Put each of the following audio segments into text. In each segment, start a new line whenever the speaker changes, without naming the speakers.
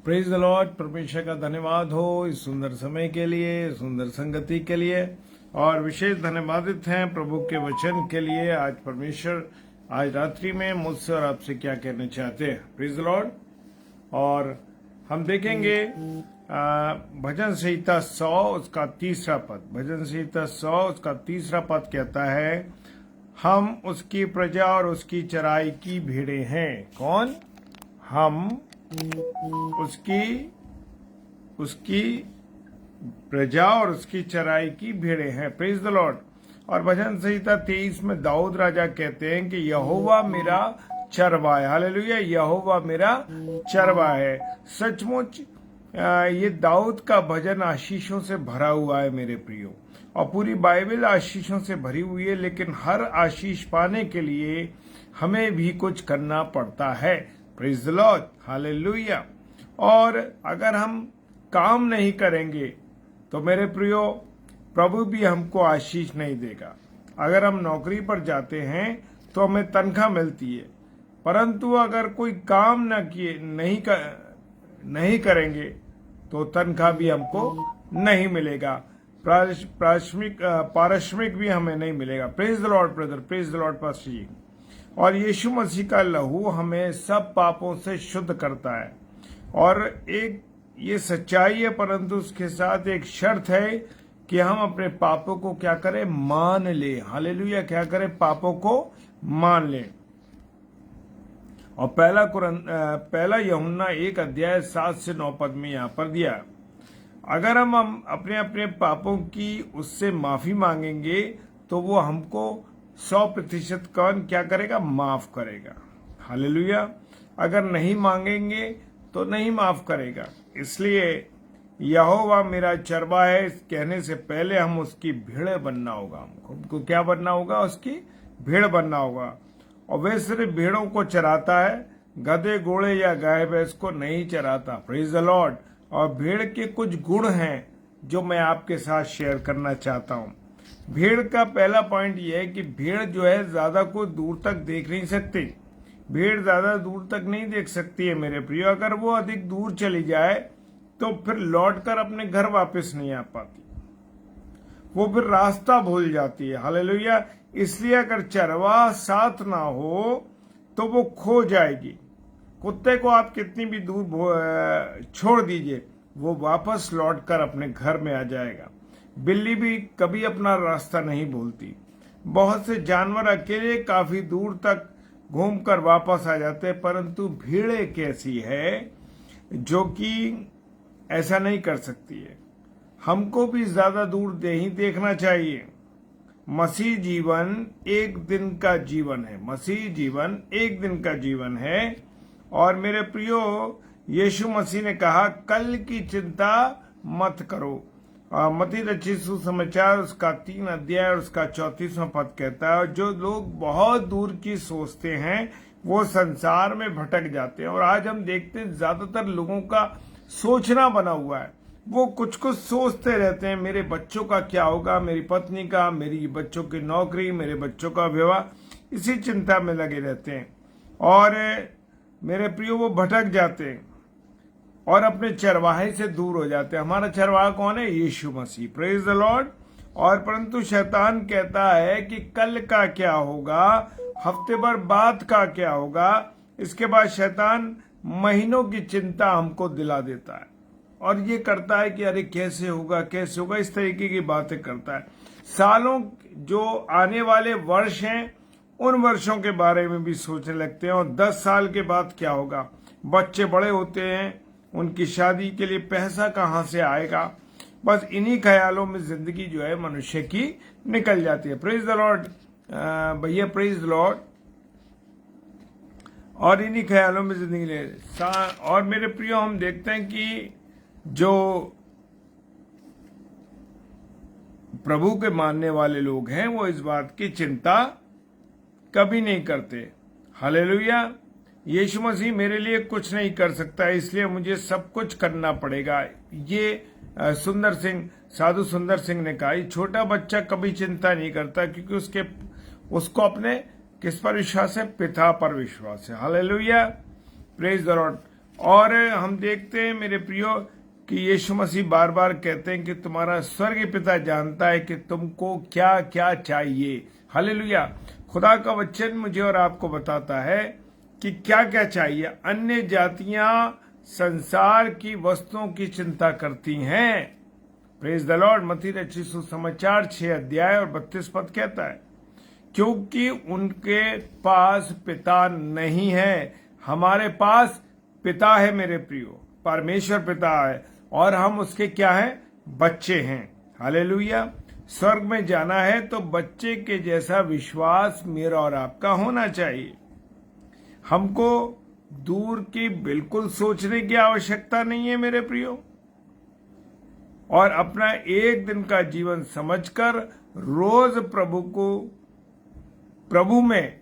Praise the Lord. परमेश्वर का धन्यवाद हो इस सुंदर समय के लिए, सुंदर संगति के लिए, और विशेष धन्यवादित हैं प्रभु के वचन के लिए। आज परमेश्वर आज रात्रि में मुझसे और आपसे क्या कहना चाहते हैं। Praise the Lord. और हम देखेंगे भजन संहिता 100 उसका तीसरा पद। भजन संहिता 100 उसका तीसरा पद कहता है, हम उसकी प्रजा और उसकी चराई की भेड़ें हैं। कौन? हम उसकी प्रजा और उसकी चराई की भेड़ें हैं। Praise the Lord. और भजन संहिता 23 में दाऊद राजा कहते हैं कि यहोवा मेरा चरवा है। हालेलुया। यहोवा मेरा चरवा है। सचमुच ये दाऊद का भजन आशीषों से भरा हुआ है मेरे प्रियो, और पूरी बाइबल आशीषों से भरी हुई है। लेकिन हर आशीष पाने के लिए हमें भी कुछ करना पड़ता है। Praise the Lord. हालेलुया। और अगर हम काम नहीं करेंगे तो मेरे प्रियो प्रभु भी हमको आशीष नहीं देगा। अगर हम नौकरी पर जाते हैं तो हमें तनख्वाह मिलती है, परंतु अगर कोई काम नहीं करेंगे तो तनख्वाह भी हमको नहीं मिलेगा, पारिश्रमिक भी हमें नहीं मिलेगा। Praise the Lord brother. Praise the Lord pastor ji. और यीशु मसीह का लहू हमें सब पापों से शुद्ध करता है, और एक ये सच्चाई है, परंतु उसके साथ एक शर्त है कि हम अपने पापों को क्या करें? मान ले। हालेलुया। क्या करें? पापों को मान ले। और पहला यूहन्ना 1:7-9 पद में यहाँ पर दिया, अगर हम अपने अपने पापों की उससे माफी मांगेंगे तो वो हमको 100% क्या करेगा? माफ करेगा। हालेलुया। अगर नहीं मांगेंगे तो नहीं माफ करेगा। इसलिए यहोवा मेरा चरवा है इस कहने से पहले हम उसकी भेड़ बनना होगा। हमको क्या बनना होगा? उसकी भेड़ बनना होगा। और वह सिर्फ भेड़ों को चराता है, गधे घोड़े या गाय भैंस को नहीं चराता। Praise the Lord. और भेड़ के कुछ गुण हैं जो मैं आपके साथ शेयर करना चाहता हूँ। भेड़ का पहला पॉइंट यह है कि भेड़ जो है ज्यादा को दूर तक देख नहीं सकती। भेड़ ज्यादा दूर तक नहीं देख सकती है मेरे प्रियो। अगर वो अधिक दूर चली जाए तो फिर लौटकर अपने घर वापस नहीं आ पाती, वो फिर रास्ता भूल जाती है। हालेलुया। इसलिए अगर चरवाहा साथ ना हो तो वो खो जाएगी। कुत्ते को आप कितनी भी दूर छोड़ दीजिए, वो वापस लौटकर अपने घर में आ जाएगा। बिल्ली भी कभी अपना रास्ता नहीं भूलती। बहुत से जानवर अकेले काफी दूर तक घूमकर वापस आ जाते हैं, परंतु भेड़ एक ऐसी है जो कि ऐसा नहीं कर सकती है। हमको भी ज्यादा दूर नहीं देखना चाहिए। मसीह जीवन एक दिन का जीवन है। मसीह जीवन एक दिन का जीवन है। और मेरे प्रियो, यीशु मसीह ने कहा कल की चिंता मत करो। मत्ती रचित सुसमाचार उसका 3 अध्याय और उसका 34वां पद कहता है, जो लोग बहुत दूर की सोचते हैं वो संसार में भटक जाते हैं। और आज हम देखते हैं ज्यादातर लोगों का सोचना बना हुआ है। वो कुछ कुछ सोचते रहते हैं, मेरे बच्चों का क्या होगा, मेरी पत्नी का, मेरी बच्चों की नौकरी, मेरे बच्चों का विवाह, इसी चिंता में लगे रहते हैं। और मेरे प्रियो वो भटक जाते हैं और अपने चरवाहे से दूर हो जाते हैं। हमारा चरवाहा कौन है? Yeshu Masih. Praise the Lord. और परंतु शैतान कहता है कि कल का क्या होगा, हफ्ते भर बाद का क्या होगा। इसके बाद शैतान महीनों की चिंता हमको दिला देता है, और ये करता है कि अरे कैसे होगा, कैसे होगा, इस तरीके की बातें करता है। सालों जो आने वाले वर्ष हैं उन वर्षों के बारे में भी सोचने लगते हैं, और 10 साल के बाद क्या होगा। बच्चे बड़े होते हैं, उनकी शादी के लिए पैसा कहाँ से आएगा। बस इन्हीं ख्यालों में जिंदगी जो है मनुष्य की निकल जाती है। प्रेज द लॉर्ड भैया। Praise the Lord. और इन्हीं ख्यालों में जिंदगी ले। और मेरे प्रियो, हम देखते हैं कि जो प्रभु के मानने वाले लोग हैं वो इस बात की चिंता कभी नहीं करते। हालेलुया। यीशु मसीह मेरे लिए कुछ नहीं कर सकता, इसलिए मुझे सब कुछ करना पड़ेगा। ये साधु सुंदर सिंह ने कहा। छोटा बच्चा कभी चिंता नहीं करता, क्योंकि उसको अपने किस पर विश्वास है? पिता पर विश्वास है। हालेलुया। Praise the Lord. और हम देखते हैं मेरे प्रियो कि यीशु मसीह बार बार कहते हैं कि तुम्हारा स्वर्गीय पिता जानता है कि तुमको क्या क्या चाहिए। हालेलुया। खुदा का वचन मुझे और आपको बताता है कि क्या क्या चाहिए। अन्य जातियां संसार की वस्तुओं की चिंता करती हैं। Praise the Lord. मत्ती रचित सुसमाचार 6 अध्याय और 32 पद कहता है, क्योंकि उनके पास पिता नहीं है। हमारे पास पिता है मेरे प्रियो, परमेश्वर पिता है, और हम उसके क्या हैं? बच्चे हैं। हालेलुया। स्वर्ग में जाना है तो बच्चे के जैसा विश्वास मेरा और आपका होना चाहिए। हमको दूर की बिल्कुल सोचने की आवश्यकता नहीं है मेरे प्रियो, और अपना एक दिन का जीवन समझकर रोज प्रभु में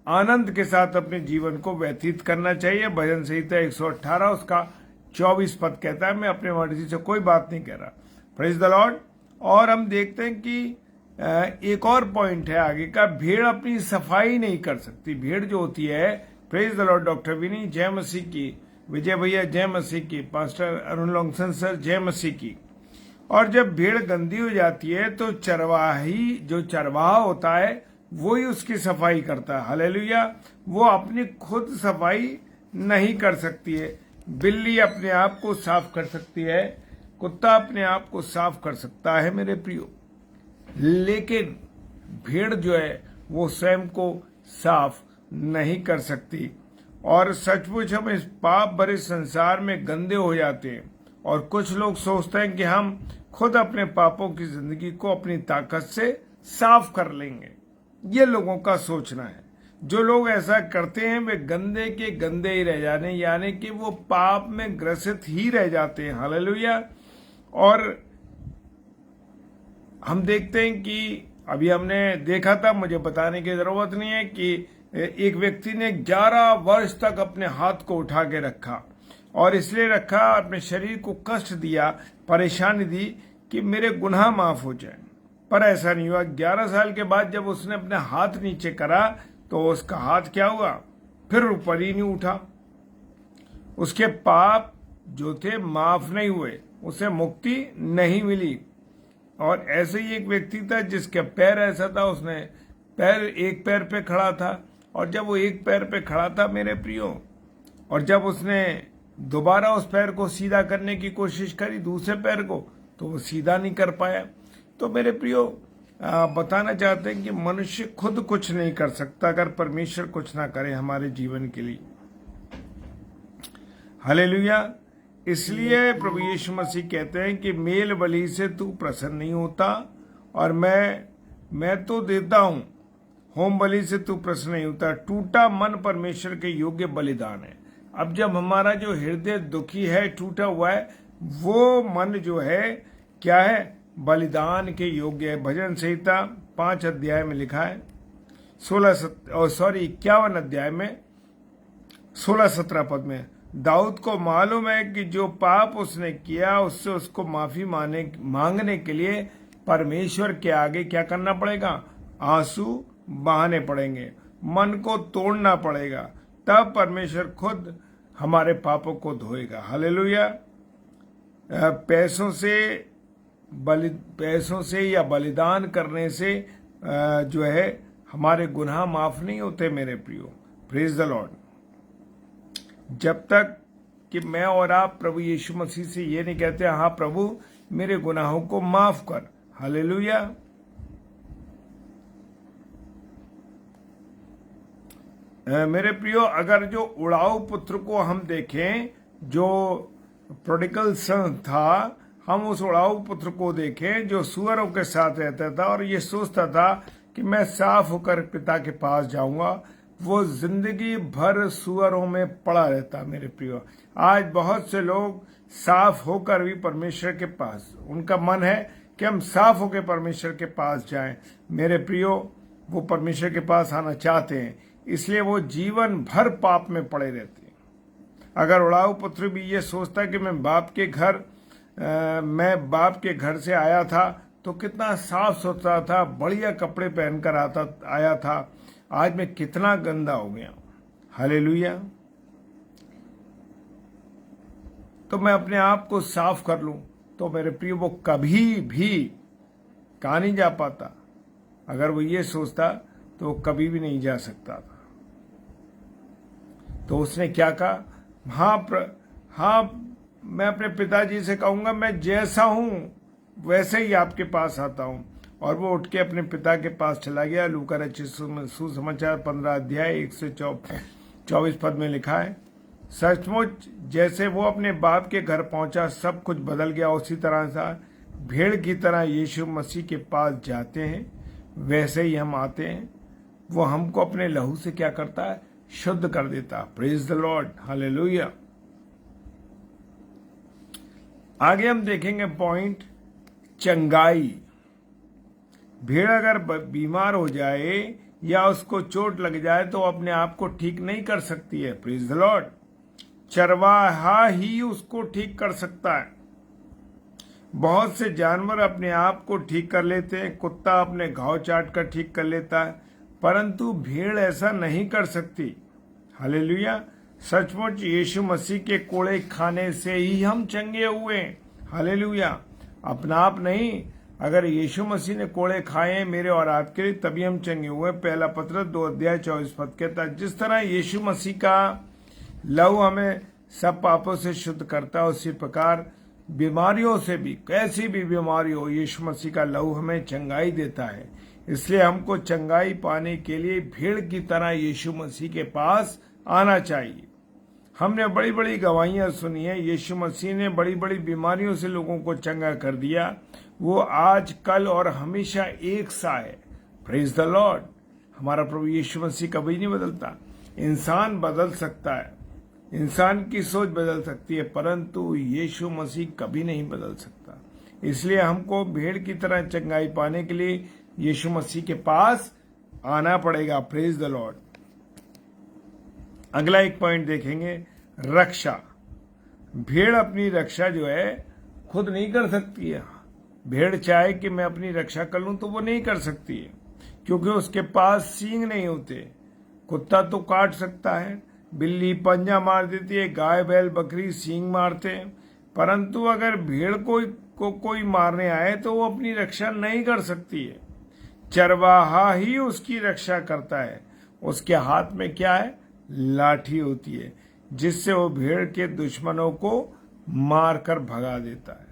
आनंद के साथ अपने जीवन को व्यतीत करना चाहिए। भजन संहिता 118 उसका 24 पद कहता है। मैं अपने मर्जी से कोई बात नहीं कह रहा। Praise the Lord. और हम देखते हैं कि एक और पॉइंट है आगे का, भेड़ अपनी सफाई नहीं कर सकती। भेड़ जो होती है, प्रेज द लॉर्ड, डॉक्टर विनी जय मसीह की, विजय भैया जय मसीह की, पास्टर अरुण लॉन्गसन सर जय मसीह की। और जब भेड़ गंदी हो जाती है तो जो चरवाहा होता है वो ही उसकी सफाई करता है। हालेलुया। वो अपनी खुद सफाई नहीं कर सकती है। बिल्ली अपने आप को साफ कर सकती है, कुत्ता अपने आप को साफ कर सकता है मेरे प्रियो, लेकिन भेड़ जो है वो स्वयं को साफ नहीं कर सकती। और सचमुच हम इस पाप भरे संसार में गंदे हो जाते हैं, और कुछ लोग सोचते हैं कि हम खुद अपने पापों की जिंदगी को अपनी ताकत से साफ कर लेंगे। ये लोगों का सोचना है। जो लोग ऐसा करते हैं वे गंदे के गंदे ही रह जाने, यानी कि वो पाप में ग्रसित ही रह जाते हैं। हालेलुया। और हम देखते हैं कि अभी हमने देखा था, मुझे बताने की जरूरत नहीं है, कि एक व्यक्ति ने 11 वर्ष तक अपने हाथ को उठा के रखा, और इसलिए रखा, अपने शरीर को कष्ट दिया, परेशानी दी कि मेरे गुनाह माफ हो जाए। पर ऐसा नहीं हुआ। 11 साल के बाद जब उसने अपने हाथ नीचे करा तो उसका हाथ क्या हुआ? फिर ऊपर ही नहीं उठा। उसके पाप जो थे माफ नहीं हुए, उसे मुक्ति नहीं मिली। और ऐसे ही एक व्यक्ति था जिसके पैर ऐसा था, उसने एक पैर पे खड़ा था, और जब वो एक पैर पे खड़ा था मेरे प्रियो, और जब उसने दोबारा उस पैर को सीधा करने की कोशिश करी, दूसरे पैर को, तो वो सीधा नहीं कर पाया। तो मेरे प्रियो, बताना चाहते हैं कि मनुष्य खुद कुछ नहीं कर सकता अगर परमेश्वर कुछ ना करे हमारे जीवन के लिए। हालेलुया। इसलिए प्रभु यीशु मसीह कहते हैं कि मेल बलि से तू प्रसन्न नहीं होता, और मैं तो देता हूं, होम बलि से तू प्रसन्न नहीं होता। टूटा मन परमेश्वर के योग्य बलिदान है। अब जब हमारा जो हृदय दुखी है, टूटा हुआ है, वो मन जो है क्या है? बलिदान के योग्य है। भजन संहिता 5 अध्याय में लिखा है, 51 अध्याय में 16-17 पद में, दाऊद को मालूम है कि जो पाप उसने किया उससे उसको माफी मांगने के लिए परमेश्वर के आगे क्या करना पड़ेगा? आंसू बहाने पड़ेंगे, मन को तोड़ना पड़ेगा, तब परमेश्वर खुद हमारे पापों को धोएगा। हालेलुया। पैसों से या बलिदान करने से जो है हमारे गुनाह माफ नहीं होते मेरे प्रियो। Praise the Lord. जब तक कि मैं और आप प्रभु यीशु मसीह से ये नहीं कहते, हाँ प्रभु मेरे गुनाहों को माफ कर। हालेलुया। मेरे प्रियो, अगर जो उड़ाऊ पुत्र को हम देखें, जो प्रोडिगल सन था, हम उस उड़ाऊ पुत्र को देखें जो सुअरों के साथ रहता था और ये सोचता था कि मैं साफ होकर पिता के पास जाऊंगा, वो जिंदगी भर सुअरों में पड़ा रहता। मेरे प्रियो, आज बहुत से लोग साफ होकर भी परमेश्वर के पास, उनका मन है कि हम साफ होकर परमेश्वर के पास जाएं। मेरे प्रियो, वो परमेश्वर के पास आना चाहते हैं, इसलिए वो जीवन भर पाप में पड़े रहते हैं। अगर उड़ाऊ पुत्र भी ये सोचता कि मैं बाप के घर से आया था तो कितना साफ सुथरा था, बढ़िया कपड़े पहनकर आया था, आज मैं कितना गंदा हो गया। हालेलुया। तो मैं अपने आप को साफ कर लूं, तो मेरे प्रिय वो कभी भी कहाँ नहीं जा पाता। अगर वो ये सोचता तो वो कभी भी नहीं जा सकता था। तो उसने क्या कहा, हाँ मैं अपने पिताजी से कहूंगा मैं जैसा हूं वैसे ही आपके पास आता हूं। और वो उठ के अपने पिता के पास चला गया। लूका रचित सुसमाचार 15 अध्याय 124 पद में लिखा है, सचमुच जैसे वो अपने बाप के घर पहुंचा सब कुछ बदल गया। उसी तरह से भेड़ की तरह यीशु मसीह के पास जाते हैं, वैसे ही हम आते हैं। वो हमको अपने लहू से क्या करता है, शुद्ध कर देता। Praise the Lord, hallelujah. आगे हम देखेंगे पॉइंट चंगाई। भेड़ अगर बीमार हो जाए या उसको चोट लग जाए तो अपने आप को ठीक नहीं कर सकती है। Praise the Lord. चरवाहा ही उसको ठीक कर सकता है। बहुत से जानवर अपने आप को ठीक कर लेते हैं, कुत्ता अपने घाव चाट कर ठीक कर लेता है, परंतु भेड़ ऐसा नहीं कर सकती। हालेलुया। सचमुच यीशु मसीह के कोड़े खाने से ही हम चंगे हुए। हालेलुया। अपना आप नहीं, अगर यीशु मसीह ने कोड़े खाए हैं मेरे और आपके लिए, तभी हम चंगे हुए। पहला पत्र 2 अध्याय 24 पद कहता है, जिस तरह यीशु मसीह का लहू हमें सब पापों से शुद्ध करता है, उसी प्रकार बीमारियों से भी, कैसी भी बीमारी हो, यीशु मसीह का लहू हमें चंगाई देता है। इसलिए हमको चंगाई पाने के लिए भेड़ की तरह यीशु मसीह के पास आना चाहिए। हमने बड़ी बड़ी गवाहियां सुनी है, यीशु मसीह ने बड़ी बड़ी बीमारियों से लोगों को चंगा कर दिया। वो आज, कल और हमेशा एक सा है। Praise the Lord. हमारा प्रभु यीशु मसीह कभी नहीं बदलता। इंसान बदल सकता है, इंसान की सोच बदल सकती है, परंतु यीशु मसीह कभी नहीं बदल सकता। इसलिए हमको भेड़ की तरह चंगाई पाने के लिए यीशु मसीह के पास आना पड़ेगा। Praise the Lord. अगला एक पॉइंट देखेंगे, रक्षा। भेड़ अपनी रक्षा जो है खुद नहीं कर सकती है। भेड़ चाहे कि मैं अपनी रक्षा कर लूं तो वो नहीं कर सकती है, क्योंकि उसके पास सींग नहीं होते। कुत्ता तो काट सकता है, बिल्ली पंजा मार देती है, गाय बैल बकरी सींग मारते हैं, परंतु अगर भेड़ को कोई मारने आए तो वो अपनी रक्षा नहीं कर सकती है। चरवाहा ही उसकी रक्षा करता है। उसके हाथ में क्या है, लाठी होती है, जिससे वो भेड़ के दुश्मनों को मारकर भगा देता है।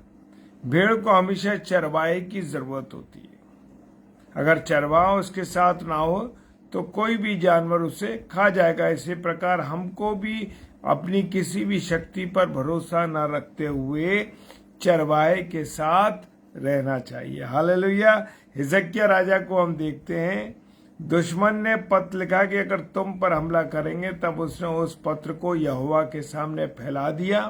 भेड़ को हमेशा चरवाहे की जरूरत होती है। अगर चरवाहा उसके साथ ना हो तो कोई भी जानवर उसे खा जाएगा। इसी प्रकार हमको भी अपनी किसी भी शक्ति पर भरोसा न रखते हुए चरवाहे के साथ रहना चाहिए। हालेलुया। हिजकिय्याह राजा को हम देखते हैं, दुश्मन ने पत्र लिखा कि अगर तुम पर हमला करेंगे, तब उसने उस पत्र को यहोवा के सामने फैला दिया,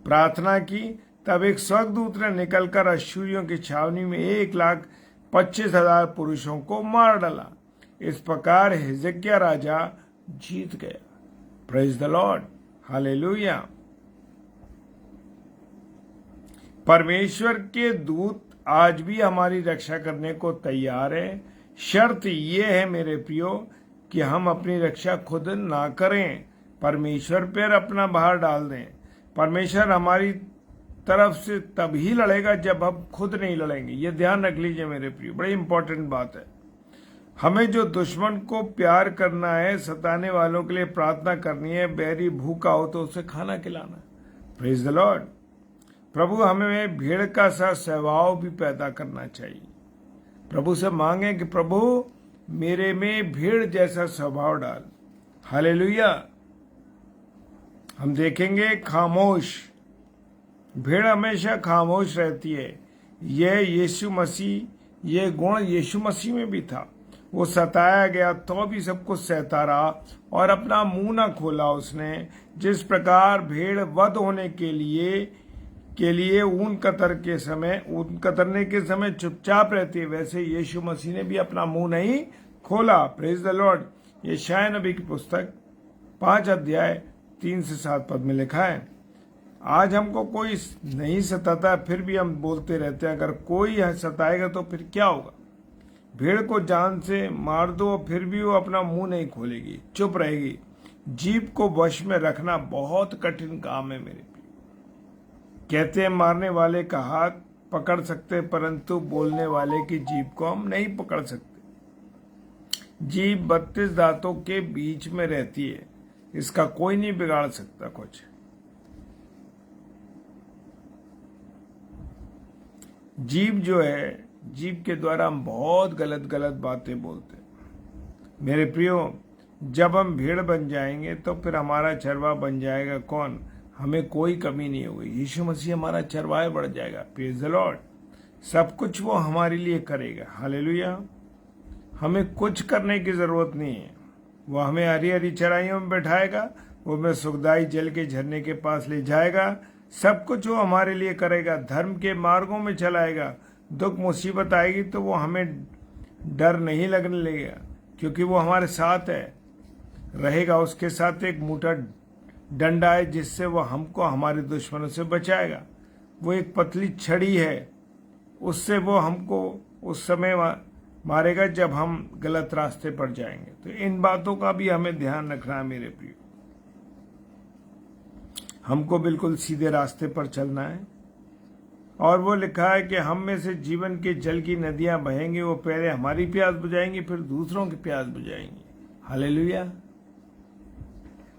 प्रार्थना की। तब एक स्वर्गदूत ने निकलकर अश्शूरियों की छावनी में 1,25,000 पुरुषों को मार डाला। इस प्रकार हिजकिय्याह राजा जीत गया। Praise the Lord, hallelujah. परमेश्वर के दूत आज भी हमारी रक्षा करने को तैयार है। शर्त ये है मेरे प्रियो कि हम अपनी रक्षा खुद ना करें, परमेश्वर पर अपना भार डाल दें। परमेश्वर हमारी तरफ से तभी लड़ेगा जब हम खुद नहीं लड़ेंगे। ये ध्यान रख लीजिए मेरे प्रियो, बड़ी इंपॉर्टेंट बात है। हमें जो दुश्मन को प्यार करना है, सताने वालों के लिए प्रार्थना करनी है, बैरी भूखा हो तो उसे खाना खिलाना है। Praise the Lord. प्रभु हमें भेड़ का सा स्वभाव भी पैदा करना चाहिए। प्रभु से मांगे कि प्रभु मेरे में भेड़ जैसा स्वभाव डाल। हालेलुया। हम देखेंगे खामोश। भेड़ हमेशा खामोश रहती है। यह यीशु मसीह, ये गुण यीशु मसीह में भी था। वो सताया गया तो भी सबको सहता रहा और अपना मुंह न खोला उसने। जिस प्रकार भेड़ वध होने के लिए ऊन कतरने के समय चुपचाप रहती है, वैसे यीशु मसीह ने भी अपना मुंह नहीं खोला। Praise the Lord. यशायाह नबी की पुस्तक 5 अध्याय 3 से 7 पद में लिखा है, आज हमको कोई नहीं सताता फिर भी हम बोलते रहते हैं, अगर कोई सताएगा तो फिर क्या होगा। भेड़ को जान से मार दो फिर भी वो अपना मुंह नहीं खोलेगी, चुप रहेगी। जीभ को वश में रखना बहुत कठिन काम है मेरे प्रिय। कहते हैं मारने वाले का हाथ पकड़ सकते, परंतु बोलने वाले की जीभ को हम नहीं पकड़ सकते। जीभ 32 दांतों के बीच में रहती है, इसका कोई नहीं बिगाड़ सकता कुछ। जीभ जो है, जीभ के द्वारा हम बहुत गलत गलत बातें बोलते हैं। मेरे प्रियो, जब हम भेड़ बन जाएंगे तो फिर हमारा चरवा बन जाएगा कौन? हमें कोई कमी नहीं होगी। यीशु मसीह हमारा चरवाहा बढ़ जाएगा। Praise the Lord. सब कुछ वो हमारे लिए करेगा। हालेलुया। हमें कुछ करने की जरूरत नहीं है। वो हमें हरी हरी चराइयों में बैठाएगा, वो हमें सुखदाई जल के झरने के पास ले जाएगा। सब कुछ वो हमारे लिए करेगा। धर्म के मार्गों में चलाएगा। दुख मुसीबत आएगी तो वो हमें डर नहीं लगने लगेगा, क्योंकि वो हमारे साथ है रहेगा। उसके साथ एक मोटा डंडा है जिससे वो हमको हमारे दुश्मनों से बचाएगा। वो एक पतली छड़ी है, उससे वो हमको उस समय मारेगा जब हम गलत रास्ते पर जाएंगे। तो इन बातों का भी हमें ध्यान रखना है मेरे प्रिय। हमको बिल्कुल सीधे रास्ते पर चलना है। और वो लिखा है कि हम में से जीवन के जल की नदियां बहेंगी। वो पहले हमारी प्यास बुझाएंगी, फिर दूसरों की प्यास बुझाएंगी। हालेलुया।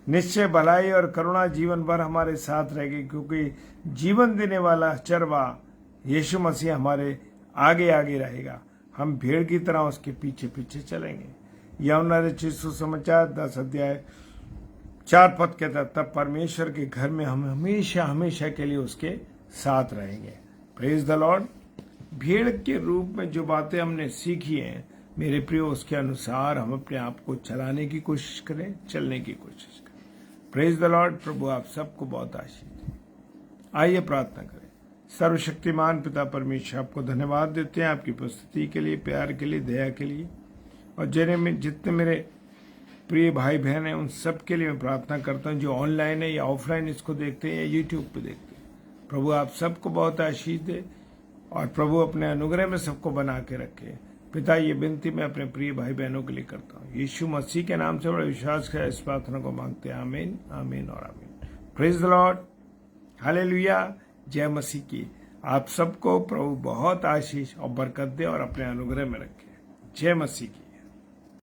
निश्चय भलाई और करुणा जीवन भर हमारे साथ रहेगी, क्योंकि जीवन देने वाला चरवा यीशु मसीह हमारे आगे आगे रहेगा। हम भेड़ की तरह उसके पीछे पीछे चलेंगे। यूहन्ना रचित सुसमाचार 10 अध्याय 4 पद कहता, तब परमेश्वर के घर में हम हमेशा हमेशा के लिए उसके साथ रहेंगे। Praise the Lord. भेड़ के रूप में जो बातें हमने सीखी हैं मेरे प्रियो, उसके अनुसार हम अपने आप को चलाने की कोशिश करें, चलने की कोशिश करें। Praise the Lord. प्रभु आप सबको बहुत आशीष दें। आइए प्रार्थना करें। सर्वशक्तिमान पिता परमेश्वर, आपको धन्यवाद देते हैं आपकी उपस्थिति के लिए, प्यार के लिए, दया के लिए। और जितने मेरे प्रिय भाई बहन हैं उन सब के लिए मैं प्रार्थना करता हूँ, जो ऑनलाइन है या ऑफलाइन इसको देखते हैं या यूट्यूब पे देखते हैं। प्रभु आप सबको बहुत आशीष दे और प्रभु अपने अनुग्रह में सबको बना के रखे। पिता ये विनती मैं अपने प्रिय भाई बहनों के लिए करता हूँ, यीशु मसीह के नाम से बड़ा विश्वास कर इस प्रार्थना को मांगते हैं। आमीन, आमीन और आमीन। Praise the Lord. हालेलुया। जय मसीह की। आप सबको प्रभु बहुत आशीष और बरकत दे और अपने अनुग्रह में रखे। जय मसीह की।